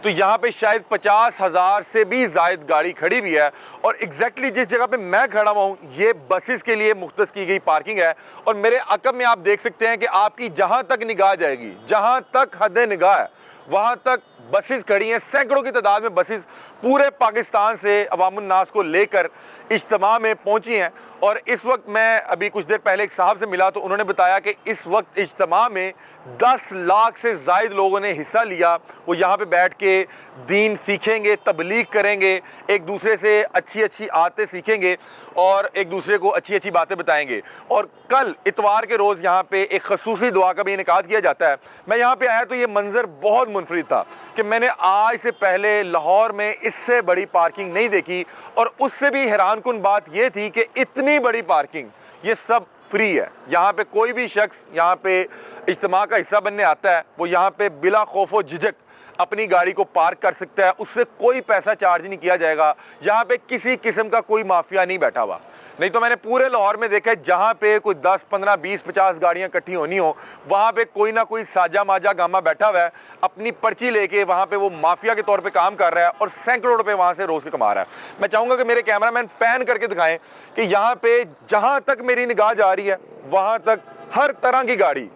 तो यहाँ पे शायद 50,000 से भी ज़ायद गाड़ी खड़ी हुई है। और एग्जैक्टली जिस जगह पे मैं खड़ा हुआ हूँ ये बसेस के लिए मुख्तस की गई पार्किंग है। और मेरे अकब में आप देख सकते हैं कि आपकी जहाँ तक निगाह जाएगी, जहाँ तक हद निगाह है, वहाँ तक बसेस खड़ी हैं। सैकड़ों की तादाद में बसेस पूरे पाकिस्तान से अवामुन नास को लेकर इज्तिमा में पहुँची हैं। और इस वक्त मैं अभी कुछ देर पहले एक साहब से मिला तो उन्होंने बताया कि इस वक्त इज्तिमा में 10 लाख से ज़ायद लोगों ने हिस्सा लिया। वो यहाँ पे बैठ के दीन सीखेंगे, तबलीग करेंगे, एक दूसरे से अच्छी अच्छी आदतें सीखेंगे और एक दूसरे को अच्छी अच्छी बातें बताएंगे। और कल इतवार के रोज़ यहाँ पे एक खसूसी दुआ का भी इनेकाद किया जाता है। मैं यहाँ पे आया तो ये मंजर बहुत मुनफरिद था कि मैंने आज से पहले लाहौर में इससे बड़ी पार्किंग नहीं देखी। और उससे भी हैरानकुन बात ये थी कि इतनी बड़ी पार्किंग, ये सब फ्री है। यहाँ पे कोई भी शख्स यहाँ पे इज्तिमा का हिस्सा बनने आता है वो यहाँ पे बिला खौफ व झिझक अपनी गाड़ी को पार्क कर सकता है, उससे कोई पैसा चार्ज नहीं किया जाएगा। यहाँ पे किसी किस्म का कोई माफिया नहीं बैठा हुआ। नहीं तो मैंने पूरे लाहौर में देखा है जहाँ पे कोई 10, 15, 20, 50 गाड़ियाँ इकट्ठी होनी हो, वहाँ पे कोई ना कोई साजा माजा गामा बैठा हुआ है, अपनी पर्ची लेके वहाँ पे वो माफिया के तौर पे काम कर रहा है और सैकड़ों रुपए वहाँ से रोज़ के कमा रहा है। मैं चाहूँगा कि मेरे कैमरामैन पैन करके दिखाएं कि यहाँ पे जहाँ तक मेरी निगाह जा रही है वहाँ तक हर तरह की गाड़ी,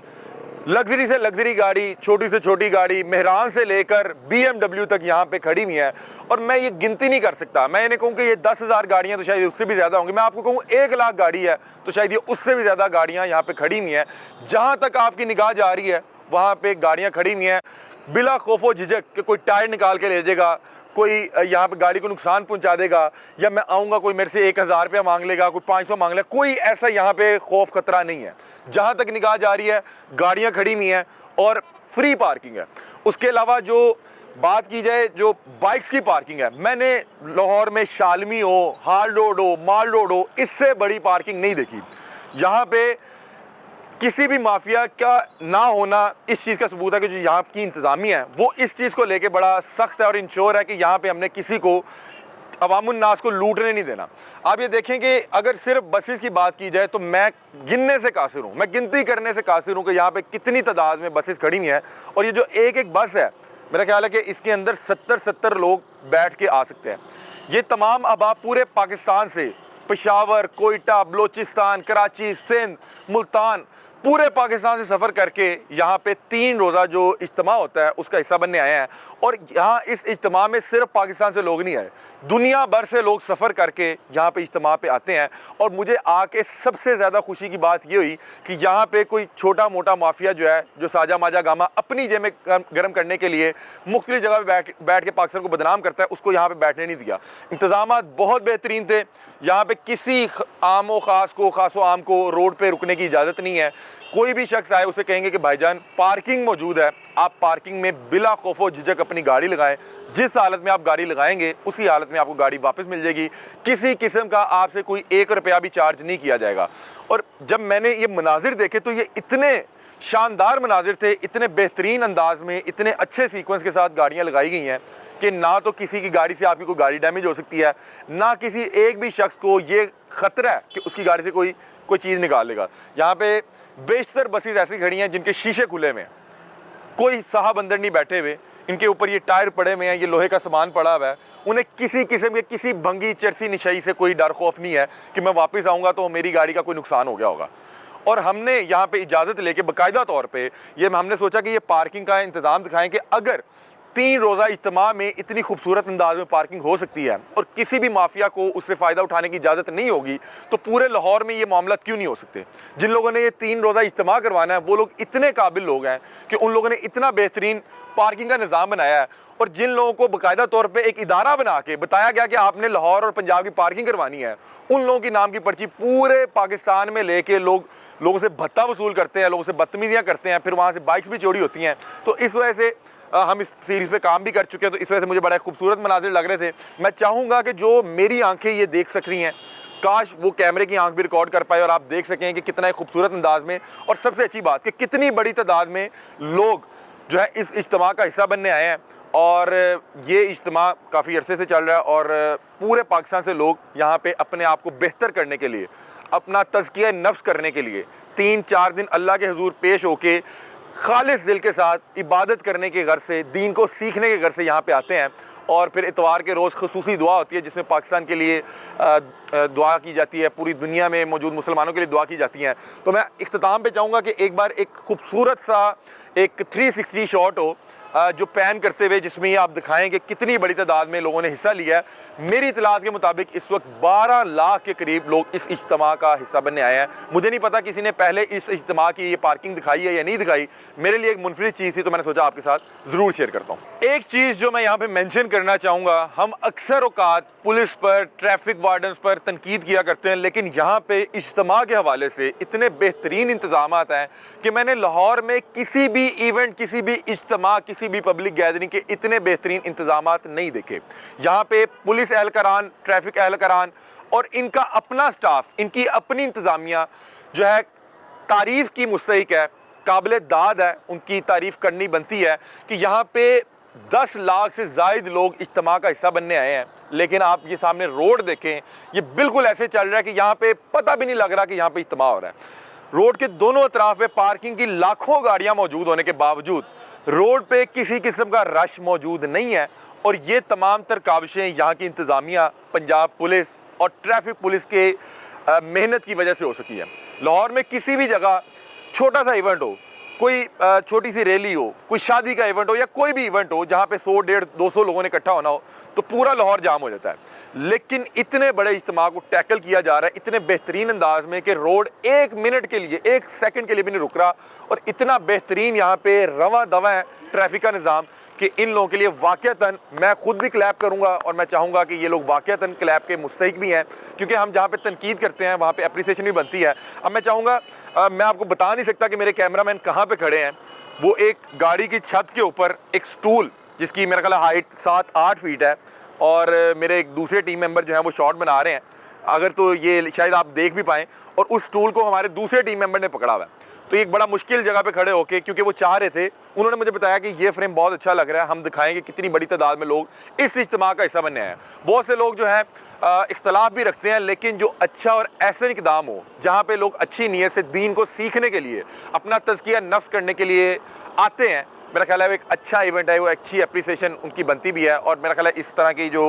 लग्जरी से लग्जरी गाड़ी, छोटी से छोटी गाड़ी, मेहरान से लेकर BMW तक यहाँ पे खड़ी हुई है। और मैं ये गिनती नहीं कर सकता। मैं इन्हें कहूँ कि ये 10,000 गाड़ियाँ तो शायद उससे भी ज़्यादा होंगी। मैं आपको कहूँ 1 लाख गाड़ी है तो शायद ये उससे भी ज़्यादा गाड़ियाँ यहाँ पे खड़ी हुई हैं। जहाँ तक आपकी निगाह जा रही है वहाँ पे गाड़ियाँ खड़ी हुई हैं बिला खौफो झिझक कि कोई टायर निकाल के ले जाएगा, कोई यहाँ पे गाड़ी को नुकसान पहुँचा देगा, या मैं आऊँगा कोई मेरे से 1,000 रुपया मांग लेगा, कोई 500 मांग लेगा। कोई ऐसा यहाँ पे खौफ खतरा नहीं है। जहाँ तक निगाह जा रही है गाड़ियाँ खड़ी हुई हैं और फ्री पार्किंग है। उसके अलावा जो बात की जाए जो बाइक्स की पार्किंग है, मैंने लाहौर में शालमी हो, हाल रोड हो, माल रोड हो, इससे बड़ी पार्किंग नहीं देखी। यहाँ पे किसी भी माफिया का ना होना इस चीज़ का सबूत है कि जो यहाँ की इंतज़ामिया है वो इस चीज़ को लेके बड़ा सख्त है और इंश्योर है कि यहाँ पे हमने किसी को अवामुन नास को लूटने नहीं देना। आप ये देखें कि अगर सिर्फ बसेस की बात की जाए तो मैं गिनने से कासिर हूँ, मैं गिनती करने से कासिर हूँ कि यहाँ पे कितनी तादाद में बसेस खड़ी हुई हैं। और ये जो एक एक बस है, मेरा ख्याल है कि इसके अंदर 70 लोग बैठ के आ सकते हैं। ये तमाम अहबाब पूरे पाकिस्तान से, पेशावर, कोयटा, बलोचिस्तान, कराची, सिंध, मुल्तान, पूरे पाकिस्तान से सफ़र करके यहाँ पे 3 रोज़ा जो इज्तिमा होता है उसका हिस्सा बनने आए हैं। और यहाँ इस इज्तिमा में सिर्फ पाकिस्तान से लोग नहीं आए, दुनिया भर से लोग सफ़र करके यहाँ पे इज्तिमा पे आते हैं। और मुझे आके सबसे ज़्यादा खुशी की बात ये हुई कि यहाँ पे कोई छोटा मोटा माफिया जो है, जो साजा माजा गामा अपनी जेब में गर्म करने के लिए मुख्तलिफ जगह पे बैठ के पाकिस्तान को बदनाम करता है, उसको यहाँ पे बैठने नहीं दिया। इंतज़ाम बहुत बेहतरीन थे। यहाँ पे किसी आम व ख़ास को, ख़ास व आम को रोड पे रुकने की इजाज़त नहीं है। कोई भी शख्स आए उसे कहेंगे कि भाईजान पार्किंग मौजूद है, आप पार्किंग में बिला खौफो झिझक अपनी गाड़ी लगाएं। जिस हालत में आप गाड़ी लगाएंगे उसी हालत में आपको गाड़ी वापस मिल जाएगी। किसी किस्म का आपसे कोई 1 रुपया भी चार्ज नहीं किया जाएगा। और जब मैंने ये मनाजिर देखे तो ये इतने शानदार मनाजिर थे, इतने बेहतरीन अंदाज में, इतने अच्छे सीक्वेंस के साथ गाड़ियाँ लगाई गई हैं कि ना तो किसी की गाड़ी से आपकी कोई गाड़ी डैमेज हो सकती है, ना किसी एक भी शख्स को ये ख़तरा है कि उसकी गाड़ी से कोई चीज़ निकाल लेगा। यहाँ पे बेशतर बसेस ऐसी खड़ी हैं जिनके शीशे खुले हुए हैं, कोई साहब अंदर नहीं बैठे हुए, इनके ऊपर ये टायर पड़े हुए हैं, ये लोहे का सामान पड़ा हुआ है। उन्हें किसी किस्म के किसी भंगी चरसी निशाई से कोई डर खौफ नहीं है कि मैं वापस आऊँगा तो मेरी गाड़ी का कोई नुकसान हो गया होगा। और हमने यहाँ पे इजाज़त लेके बाकायदा तौर पे ये हमने सोचा कि ये पार्किंग का इंतज़ाम दिखाएं कि अगर 3 रोज़ा इज्तिमा में इतनी खूबसूरत अंदाज में पार्किंग हो सकती है और किसी भी माफिया को उससे फ़ायदा उठाने की इजाज़त नहीं होगी तो पूरे लाहौर में ये मामला क्यों नहीं हो सकते। जिन लोगों ने ये 3 रोज़ा इज्तिमा करवाना है वो लोग इतने काबिल लोग हैं कि उन लोगों ने इतना बेहतरीन पार्किंग का निज़ाम बनाया है। और जिन लोगों को बाकायदा तौर पर एक इदारा बना के बताया गया कि आपने लाहौर और पंजाब की पार्किंग करवानी है, उन लोगों की नाम की पर्ची पूरे पाकिस्तान में लेके लोगों से भत्ता वसूल करते हैं, लोगों से बदतमीजियाँ करते हैं, फिर वहाँ से बाइक्स भी चोरी होती हैं। तो इस वजह से हम इस सीरीज़ पे काम भी कर चुके हैं, तो इस वजह से मुझे बड़ा खूबसूरत मनाजिर लग रहे थे। मैं चाहूँगा कि जो मेरी आंखें ये देख सक रही हैं, काश वो कैमरे की आंख भी रिकॉर्ड कर पाए और आप देख सकें कि कितना खूबसूरत अंदाज में, और सबसे अच्छी बात कि कितनी बड़ी तादाद में लोग जो है इस इज्तिमा का हिस्सा बनने आए हैं। और ये इज्तिमा काफ़ी अरसे से चल रहा है और पूरे पाकिस्तान से लोग यहाँ पे अपने आप को बेहतर करने के लिए, अपना तज़किया नफ्स करने के लिए 3-4 दिन अल्लाह के हुजूर पेश होके खालिस दिल के साथ इबादत करने के घर से, दीन को सीखने के घर से यहाँ पे आते हैं और फिर इतवार के रोज़ खुसूसी दुआ होती है जिसमें पाकिस्तान के लिए दुआ की जाती है, पूरी दुनिया में मौजूद मुसलमानों के लिए दुआ की जाती हैं। तो मैं इख्तिताम पे चाहूँगा कि एक बार एक खूबसूरत सा एक 360 शॉट हो जो पैन करते हुए, जिसमें ये आप दिखाएं कि कितनी बड़ी तादाद में लोगों ने हिस्सा लिया है। मेरी इतलात के मुताबिक इस वक्त 12 लाख के करीब लोग इस इज्तिमा का हिस्सा बनने आए हैं। मुझे नहीं पता किसी ने पहले इस इज्तिमा की ये पार्किंग दिखाई है या नहीं दिखाई, मेरे लिए एक मुनफरिद चीज़ थी तो मैंने सोचा आपके साथ ज़रूर शेयर करता हूँ। एक चीज़ जो मैं यहाँ पर मैंशन करना चाहूँगा, हम अक्सर औकात पुलिस पर, ट्रैफिक वार्डन्स पर तनकीद किया करते हैं, लेकिन यहाँ पे इज्तिमा के हवाले से इतने बेहतरीन इंतजामात हैं कि मैंने लाहौर में किसी भी इवेंट, किसी भी इज्तिमा, किसी भी पब्लिक गैदरिंग के इतने बेहतरीन इंतजामात नहीं देखे। यहाँ पे पुलिस एहलकारान, ट्रैफिक एहलकारान और इनका अपना स्टाफ, इनकी अपनी इंतज़ामिया जो है तारीफ़ की मुस्तहिक है, काबिल दाद है, उनकी तारीफ़ करनी बनती है कि यहाँ पे 10 लाख से ज़ायद लोग इज्तिमा का हिस्सा बनने आए हैं। लेकिन आप ये सामने रोड देखें, ये बिल्कुल ऐसे चल रहा है कि यहाँ पे पता भी नहीं लग रहा कि यहाँ पे इज्तिमा हो रहा है। रोड के दोनों अतराफ में पार्किंग की लाखों गाड़ियाँ मौजूद होने के बावजूद रोड पे किसी किस्म का रश मौजूद नहीं है और ये तमाम तर काविशें यहाँ की इंतज़ामिया, पंजाब पुलिस और ट्रैफिक पुलिस के मेहनत की वजह से हो सकी है। लाहौर में किसी भी जगह छोटा सा इवेंट हो, कोई छोटी सी रैली हो, कोई शादी का इवेंट हो या कोई भी इवेंट हो जहाँ पे 100, 150, 200 लोगों ने इकट्ठा होना हो तो पूरा लाहौर जाम हो जाता है। लेकिन इतने बड़े इज्तिमा को टैकल किया जा रहा है इतने बेहतरीन अंदाज में कि रोड 1 मिनट के लिए, 1 सेकंड के लिए भी नहीं रुक रहा और इतना बेहतरीन यहाँ पे रवा दवा है ट्रैफिक का निज़ाम कि इन लोगों के लिए वाक़तन मैं खुद भी क्लैप करूँगा और मैं चाहूँगा कि ये लोग वाक़तन क्लैप के मुस्तहिक भी हैं, क्योंकि हम जहाँ पे तनकीद करते हैं वहाँ पे अप्रिसिएशन भी बनती है। अब मैं चाहूँगा, मैं आपको बता नहीं सकता कि मेरे कैमरामैन कहाँ पे खड़े हैं। वो एक गाड़ी की छत के ऊपर एक स्टूल जिसकी मेरा ख्याल हाइट 7-8 फीट है और मेरे एक दूसरे टीम मेंबर जो हैं वो शॉट बना रहे हैं, अगर तो ये शायद आप देख भी पाएँ, और उस स्टूल को हमारे दूसरे टीम मेंबर ने पकड़ा हुआ है। तो एक बड़ा मुश्किल जगह पे खड़े होके, क्योंकि वो चाह रहे थे, उन्होंने मुझे बताया कि ये फ्रेम बहुत अच्छा लग रहा है, हम दिखाएंगे कितनी बड़ी तादाद में लोग इस इज्तिमा का हिस्सा बनने आए हैं। बहुत से लोग जो हैं इख्तलाफ भी रखते हैं, लेकिन जो अच्छा और ऐसा इक़दाम हो जहाँ पे लोग अच्छी नीयत से दीन को सीखने के लिए, अपना तज़किया नफ्स करने के लिए आते हैं, मेरा ख्याल है वो एक अच्छा इवेंट है, वो अच्छी अप्रिसिएशन उनकी बनती भी है। और मेरा ख्याल है इस तरह की जो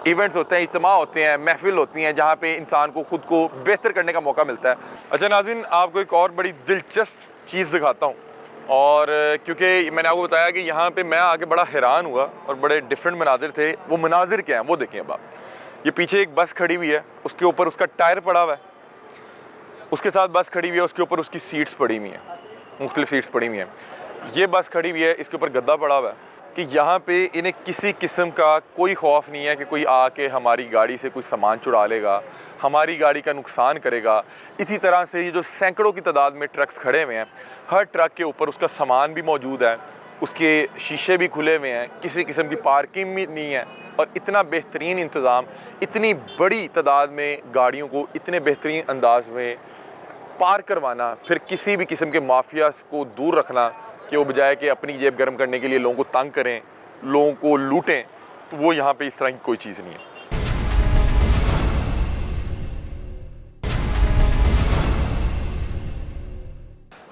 इवेंट्स होते हैं, इज्तिमा होते हैं, महफिल होती हैं जहाँ पे इंसान को ख़ुद को बेहतर करने का मौका मिलता है। अच्छा नाज़रीन, आपको एक और बड़ी दिलचस्प चीज़ दिखाता हूँ, और क्योंकि मैंने आपको बताया कि यहाँ पे मैं आके बड़ा हैरान हुआ और बड़े डिफरेंट मनाजिर थे। वो मनाजिर क्या हैं वो देखें। अब आप, ये पीछे एक बस खड़ी हुई है, उसके ऊपर उसका टायर पड़ा हुआ है, उसके साथ बस खड़ी हुई है, उसके ऊपर उसकी सीट्स पड़ी हुई हैं, मुख्तलिफ सीट्स पड़ी हुई हैं। ये बस खड़ी हुई है, इसके ऊपर गद्दा पड़ा हुआ है कि यहाँ पे इन्हें किसी किस्म का कोई खौफ नहीं है कि कोई आके हमारी गाड़ी से कुछ सामान चुरा लेगा, हमारी गाड़ी का नुकसान करेगा। इसी तरह से ये जो सैकड़ों की तादाद में ट्रक्स खड़े हुए हैं, हर ट्रक के ऊपर उसका सामान भी मौजूद है, उसके शीशे भी खुले हुए हैं, किसी किस्म की पार्किंग भी नहीं है, और इतना बेहतरीन इंतज़ाम, इतनी बड़ी तादाद में गाड़ियों को इतने बेहतरीन अंदाज में पार करवाना, फिर किसी भी किस्म के माफिया को दूर रखना कि वो बजाय कि अपनी जेब गर्म करने के लिए लोगों को तंग करें, लोगों को लूटें, तो वो यहाँ पे इस तरह की कोई चीज़ नहीं है।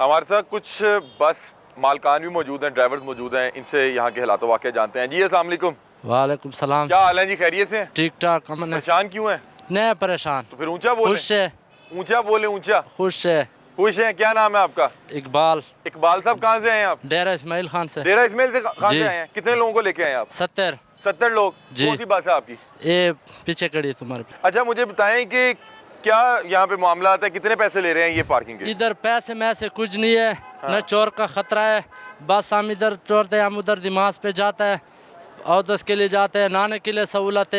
हमारे साथ कुछ बस मालकान भी मौजूद हैं, ड्राइवर्स मौजूद हैं, इनसे यहाँ के हालात वाक़या जानते हैं। जी अस्सलाम वालेकुम। वालेकुम सलाम। क्या हाल है जी, खैरियत से? ठीक ठाक। अमन है। परेशान क्यों हैं? नहीं परेशान। तो फिर ऊंचा बोले। खुश है। ऊंचा बोले, ऊंचा। खुश है। खुश हैं। क्या नाम है आपका? इकबाल। इकबाल साहब, कहाँ से आए हैं आप? डेरा इस्माइल खान से। डेरा इस्माइल से कहाँ से आए हैं? कितने लोगों को लेके आए हैं आप? 70 लोग। जी। कौन सी बस है आपकी? ये पीछे खड़ी है तुम्हारे। अच्छा, मुझे बताएं कि क्या यहाँ पे मामला आता है, कितने पैसे ले रहे हैं ये पार्किंग के? इधर पैसे में से कुछ नहीं है। न चोर का खतरा है, बस हम इधर चोरते हैं, हम उधर दिमाग पे जाता है, औदस के लिए जाते हैं, नहाने के लिए सहूलत है।